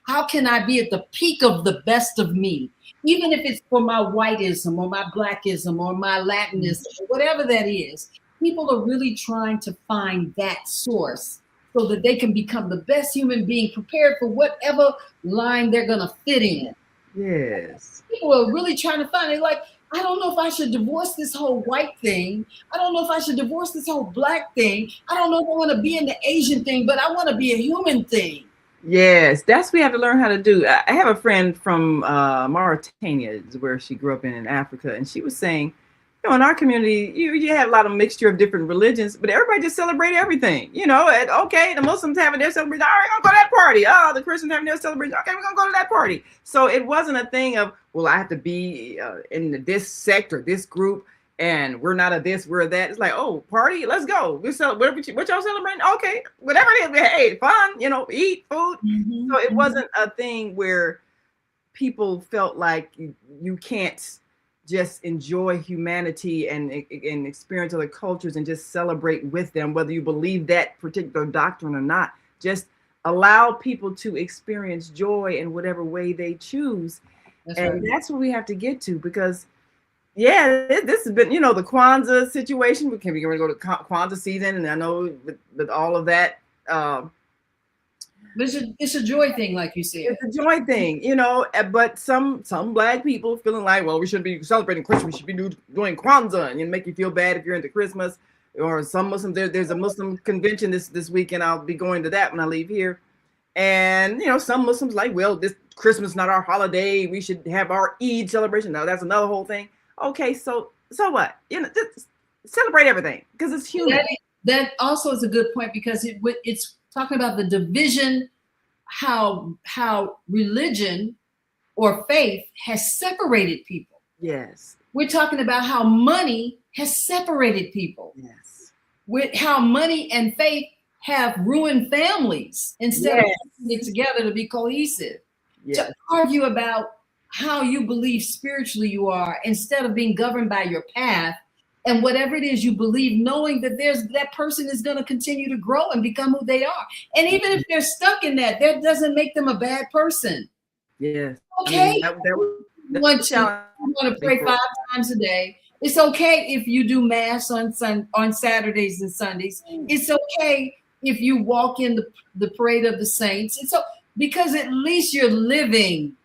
How can I be at the peak of the best of me? Even if it's for my whiteism or my blackism or my Latinism, or whatever that is, people are really trying to find that source so that they can become the best human being, prepared for whatever line they're going to fit in. Yes. People are really trying to find it. Like, I don't know if I should divorce this whole white thing. I don't know if I should divorce this whole black thing. I don't know if I want to be in the Asian thing, but I want to be a human thing. Yes, that's what we have to learn how to do. I have a friend from Mauritania, where she grew up in Africa, and she was saying, in our community, you have a lot of mixture of different religions, but everybody just celebrate everything. Okay, the Muslims having their celebration, all right, I'm gonna go to that party. Oh, the Christians having their celebration, okay, we're gonna go to that party. So it wasn't a thing of, well, I have to be in this sector, this group, and we're not a this, we're a that. It's like, oh, party, let's go. What y'all celebrating? Okay, whatever it is, hey, fun, eat food. Mm-hmm. So it wasn't a thing where people felt like you can't just enjoy humanity and experience other cultures and just celebrate with them, whether you believe that particular doctrine or not. Just allow people to experience joy in whatever way they choose. That's what we have to get to, because this has been, the Kwanzaa situation. We're going to go to Kwanzaa season, and I know with all of that, it's a joy thing, like you said. It's a joy thing, but some Black people feeling like, well, we shouldn't be celebrating Christmas, we should be doing Kwanzaa, and make you feel bad if you're into Christmas. Or some Muslims, there's a Muslim convention this weekend. I'll be going to that when I leave here. And some Muslims like, well, this Christmas is not our holiday. We should have our Eid celebration. No, that's another whole thing. Okay, so what? Just celebrate everything because it's human. That also is a good point, because it's talking about the division, how religion or faith has separated people. Yes. We're talking about how money has separated people. Yes. With how money and faith have ruined families instead of putting it together to be cohesive. Yes. To argue about how you believe spiritually you are, instead of being governed by your path and whatever it is you believe, knowing that that person is going to continue to grow and become who they are. And even if they're stuck in that doesn't make them a bad person. Yes. Okay. I mean, you want to pray 5 times a day. It's okay if you do mass on Saturdays and Sundays. It's okay if you walk in the parade of the saints. Because at least you're living.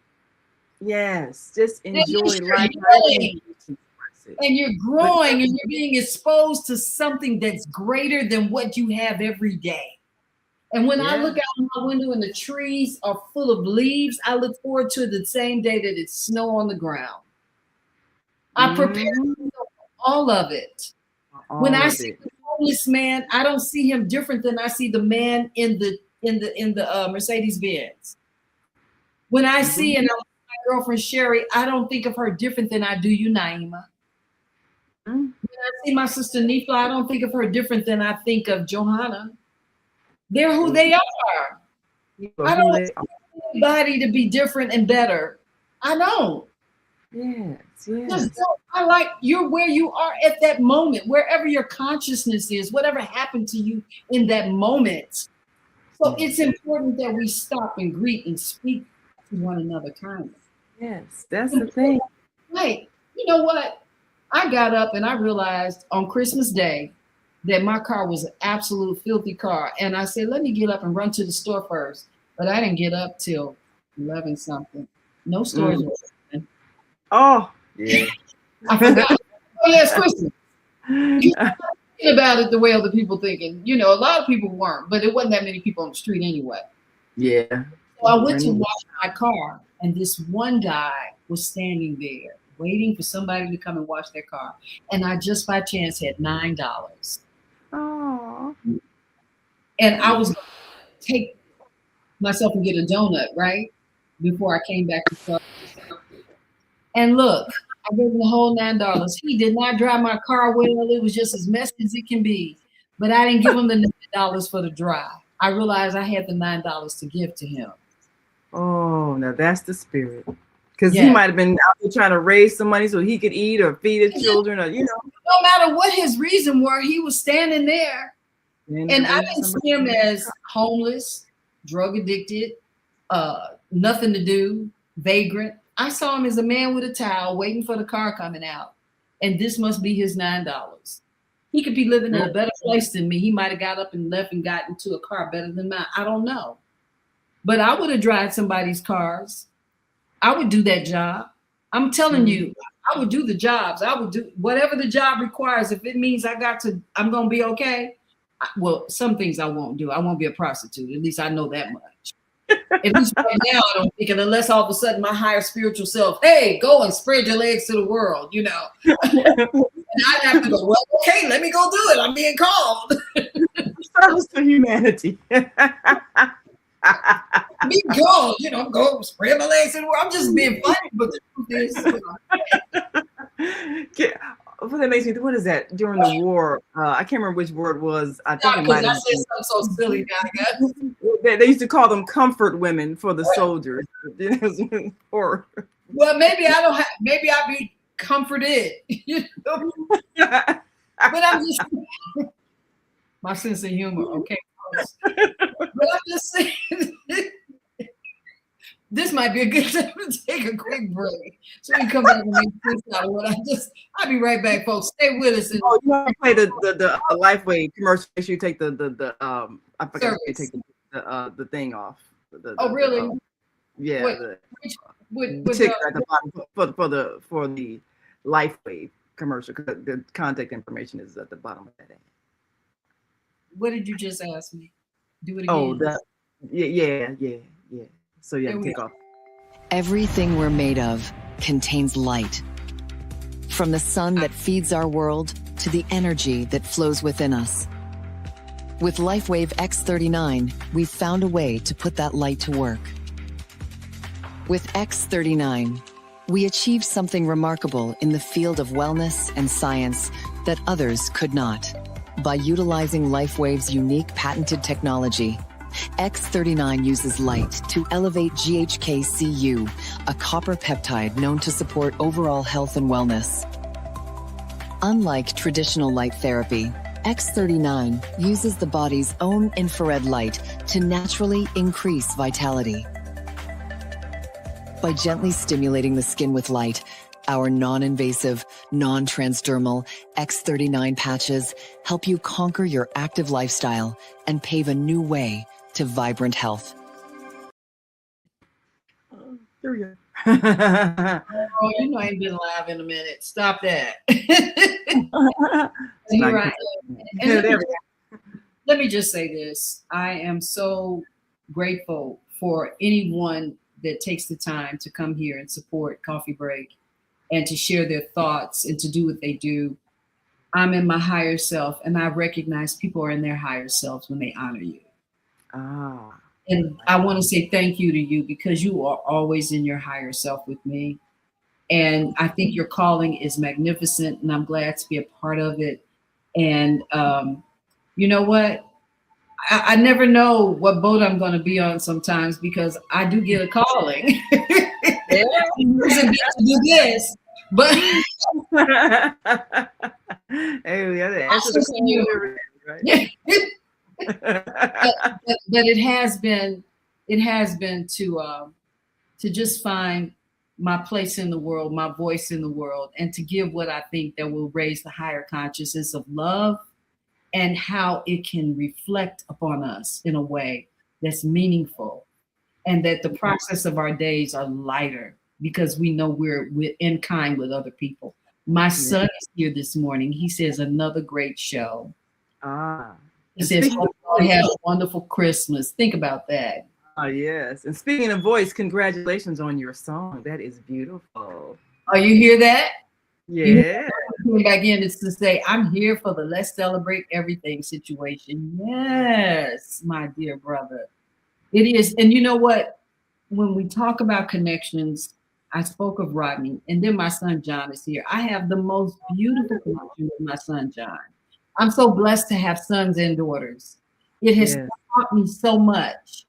Yes, just enjoy life. And you're growing, and you're being exposed to something that's greater than what you have every day. And when I look out my window and the trees are full of leaves, I look forward to the same day that it's snow on the ground. I prepare for all of it. When I see the homeless man, I don't see him different than I see the man in the Mercedes Benz. When I see my girlfriend Sherry, I don't think of her different than I do you, Naima. When I see my sister Nifla, I don't think of her different than I think of Johanna. They're who they are. I don't want anybody to be different and better. I don't. Yes. I like you're where you are at that moment, wherever your consciousness is, whatever happened to you in that moment. So it's important that we stop and greet and speak to one another kindly. Yes, that's the thing. Right. You know what? I got up and I realized on Christmas Day that my car was an absolute filthy car. And I said, let me get up and run to the store first. But I didn't get up till 11 something. No stores were open. Oh, yeah. I forgot. Oh, yeah, it's Christmas. You're not thinking about it the way other people thinking. A lot of people weren't, but it wasn't that many people on the street anyway. Yeah. So I went to wash my car, and this one guy was standing there waiting for somebody to come and wash their car. And I just by chance had $9. Oh. And I was going to take myself and get a donut, right? Before I came back to start. And look, I gave him the whole $9. He did not drive my car well. It was just as messy as it can be. But I didn't give him the $9 for the drive. I realized I had the $9 to give to him. Oh, now that's the spirit. Because he might have been out there trying to raise some money so he could eat or feed his children, or no matter what his reason were, he was standing there. And I didn't see him as homeless, drug addicted, nothing to do, vagrant. I saw him as a man with a towel waiting for the car coming out. And this must be his $9. He could be living in a better place than me. He might have got up and left and got into a car better than mine. I don't know. But I would have driven somebody's cars. I would do that job. I'm telling you, I would do the jobs. I would do whatever the job requires. If it means I'm going to be okay. Well, some things I won't do. I won't be a prostitute. At least I know that much. At least right now, I don't think it, unless all of a sudden my higher spiritual self, hey, go and spread your legs to the world, And I'd have to go, well, okay, let me go do it. I'm being called. Service to humanity. Be gone, go spread my legs to the world. I'm just being funny, but the truth is, What that makes me think, what is that? During the war, I can't remember which word it was. I think it might have said something so silly now, guys. They used to call them comfort women for the soldiers. Well, maybe I don't have. Maybe I'll be comforted. But I'm just my sense of humor. Okay, but I'm just saying. This might be a good time to take a quick break so we can come back and make sense out of what I'll be right back, folks. Stay with us. You want to play the Lifeway commercial? Make sure you take the I forgot to take the thing off. Really? Yeah. The ticker at the bottom for the Lifeway commercial, because the contact information is at the bottom of that ad. What did you just ask me? Do it again. Yeah. So you have to take off. Everything we're made of contains light. From the sun that feeds our world to the energy that flows within us. With LifeWave X39, we've found a way to put that light to work. With X39, we achieved something remarkable in the field of wellness and science that others could not. By utilizing LifeWave's unique patented technology, X39 uses light to elevate GHK-Cu, a copper peptide known to support overall health and wellness. Unlike traditional light therapy, X39 uses the body's own infrared light to naturally increase vitality. By gently stimulating the skin with light, our non-invasive, non-transdermal X39 patches help you conquer your active lifestyle and pave a new way to vibrant health. There we go. Oh, you know I ain't been live in a minute. Stop that. You're right. And let me just say this. I am so grateful for anyone that takes the time to come here and support Coffee Break and to share their thoughts and to do what they do. I'm in my higher self, and I recognize people are in their higher selves when they honor you. And I want to say thank you to you because you are always in your higher self with me. And I think your calling is magnificent, and I'm glad to be a part of it. And you know what? I never know what boat I'm going to be on sometimes because I do get a calling. To do this, but hey, we got to answer the right? but it has been to just find my place in the world, my voice in the world, and to give what I think that will raise the higher consciousness of love and how it can reflect upon us in a way that's meaningful, and that the process of our days are lighter because we know we're in kind with other people. My son is here this morning. He says, another great show. He says, have a wonderful Christmas. Think about that. Yes. And speaking of voice, congratulations on your song. That is beautiful. Oh, you hear that? Yeah. Coming back in is to say, I'm here for the Let's Celebrate Everything situation. Yes, my dear brother. It is. And you know what? When we talk about connections, I spoke of Rodney, and then my son John is here. I have the most beautiful connection with my son John. I'm so blessed to have sons and daughters. It has taught me so much.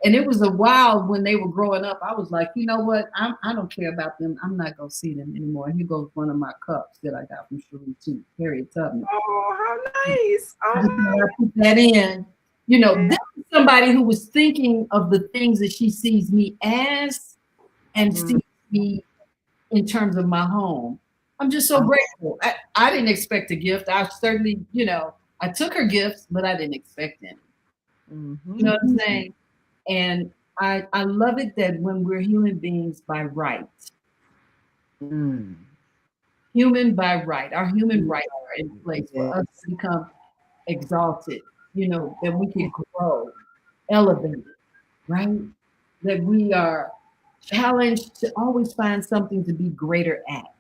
And it was a while when they were growing up. I was like, you know what? I don't care about them. I'm not going to see them anymore. And here goes one of my cups that I got from Cherie too, Harriet Tubman. Oh, how nice. I put that in. You know, this is somebody who was thinking of the things that she sees me as and sees me in terms of my home. I'm just so grateful. I didn't expect a gift. I certainly, I took her gifts, but I didn't expect any. You know what I'm saying? And I love it that when we're human beings by right, human by right, our human rights are in place for us to become exalted, that we can grow, elevated, right? That we are challenged to always find something to be greater at.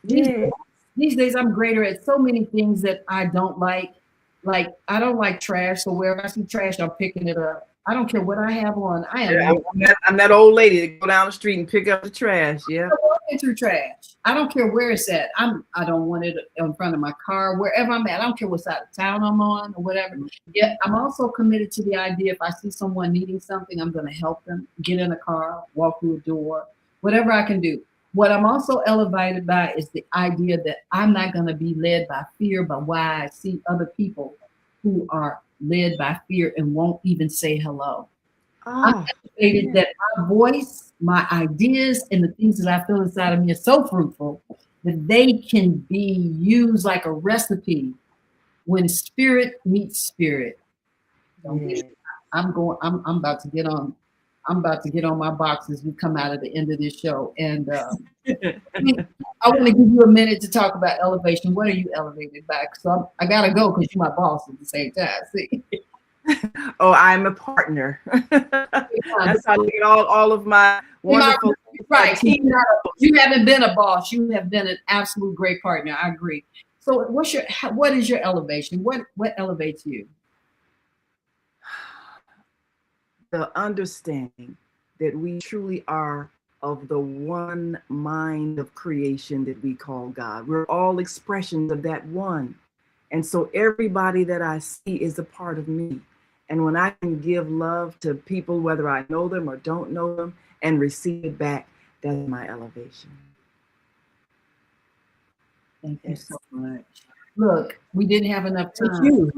These days, I'm greater at so many things that I don't like. Like, I don't like trash, so wherever I see trash, I'm picking it up. I don't care what I have on. I'm that old lady that go down the street and pick up the trash. Yeah. I'm walking through trash. I don't care where it's at. I don't want it in front of my car, wherever I'm at. I don't care what side of town I'm on or whatever. Yeah, I'm also committed to the idea if I see someone needing something, I'm going to help them get in a car, walk through a door, whatever I can do. What I'm also elevated by is the idea that I'm not going to be led by fear, but why I see other people who are led by fear and won't even say hello. I'm elevated that my voice, my ideas, and the things that I feel inside of me are so fruitful that they can be used like a recipe when spirit meets spirit. I'm about to get on. I'm about to get on my box as we come out at the end of this show. And I want to give you a minute to talk about elevation. What are you elevated by? So I got to go because you're my boss at the same time. See? Oh, I'm a partner. That's how I get all of my wonderful right. You haven't been a boss. You have been an absolute great partner. I agree. So what is your elevation? What elevates you? The understanding that we truly are of the one mind of creation that we call God. We're all expressions of that one. And so everybody that I see is a part of me. And when I can give love to people, whether I know them or don't know them, and receive it back, that's my elevation. Thank you so much. Look, we didn't have enough time.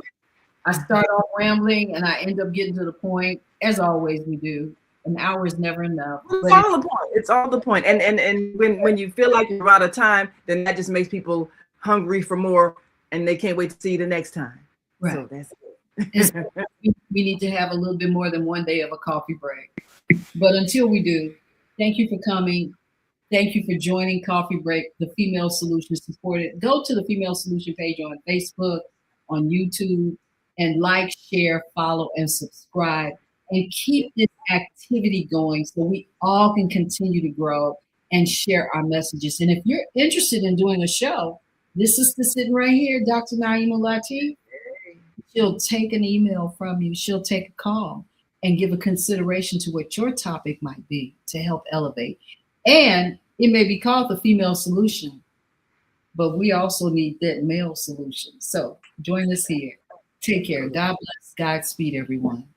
I start off rambling and I end up getting to the point, as always we do. An hour is never enough. It's all the point. It's all the point. And when you feel like you're out of time, then that just makes people hungry for more and they can't wait to see you the next time. Right. So that's it. We need to have a little bit more than one day of a coffee break. But until we do, thank you for coming. Thank you for joining Coffee Break, the Female Solution Supported. Go to the Female Solution page on Facebook, on YouTube, and like, share, follow, and subscribe. And keep this activity going so we all can continue to grow and share our messages. And if you're interested in doing a show, this is sitting right here, Dr. Naima Latif. She'll take an email from you. She'll take a call and give a consideration to what your topic might be to help elevate. And it may be called the female solution, but we also need that male solution. So join us here. Take care. God bless. Godspeed, everyone.